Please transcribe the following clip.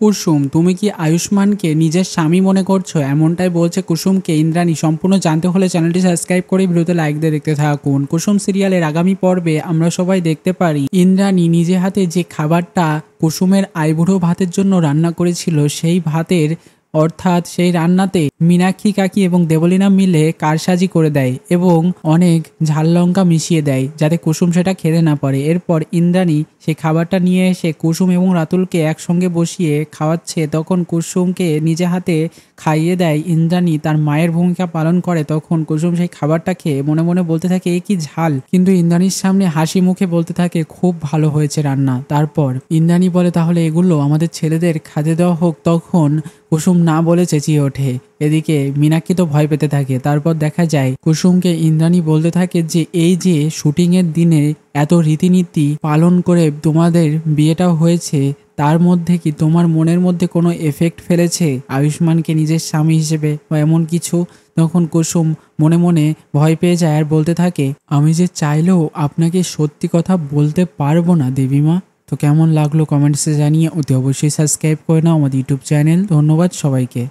কুসুম, তুমি কি আয়ুষ্মানকে নিজের স্বামী মনে করছো? এমনটাই বলছে কুসুমকে ইন্দ্রাণী। সম্পূর্ণ জানতে হলে চ্যানেলটি সাবস্ক্রাইব করে ভিডিওতে লাইক দিয়ে দেখতে থাকুন। কুসুম সিরিয়ালের আগামী পর্বে আমরা সবাই দেখতে পারি ইন্দ্রাণী নিজে হাতে যে খাবারটা কুসুমের আইবুড়ো ভাতের জন্য রান্না করেছিল, সেই ভাতের অর্থাৎ সেই রান্নাতে মীনাক্ষী কাকি এবং দেবলীনা মিলে কারসাজি করে দেয় এবং অনেক ঝাল লঙ্কা মিশিয়ে দেয় যাতে কুসুম সেটা খেতে না পারে। এরপর ইন্দ্রাণী সেই খাবারটা নিয়ে এসে কুসুম এবং রাতুলকে একসঙ্গে বসিয়ে খাওয়াচ্ছে। তখন কুসুমকে নিজে হাতে খাইয়ে দেয় ইন্দ্রাণী, তার মায়ের ভূমিকা পালন করে। তখন কুসুম সেই খাবারটা খেয়ে মনে মনে বলতে থাকে এ কি ঝাল, কিন্তু ইন্দ্রাণীর সামনে হাসি মুখে বলতে থাকে খুব ভালো হয়েছে রান্না। তারপর ইন্দ্রাণী বলে তাহলে এগুলো আমাদের ছেলেদের খাতে দেওয়া হোক। তখন কুসুম না বলে চেঁচিয়ে ওঠে। এদিকে মীনাক্ষী তো ভয় পেতে থাকে। তারপর দেখা যায় কুসুমকে ইন্দ্রাণী বলতে থাকে যে এই যে শুটিং এর দিনে এত রীতিনীতি পালন করে তোমাদের বিয়েটা হয়েছে, তার মধ্যে কি তোমার মনের মধ্যে কোনো এফেক্ট ফেলেছে আয়ুষ্মানকে নিজের স্বামী হিসেবে বা এমন কিছু? তখন কুসুম মনে মনে ভয় পেয়ে যায় আর বলতে থাকে আমি যে চাইলেও আপনাকে সত্যি কথা বলতে পারবো না দেবীমা। তো কেমন লাগলো কমেন্টসে জানিয়ে অতি অবশ্যই সাবস্ক্রাইব করে নাও আমাদের ইউটিউব চ্যানেল। ধন্যবাদ সবাইকে।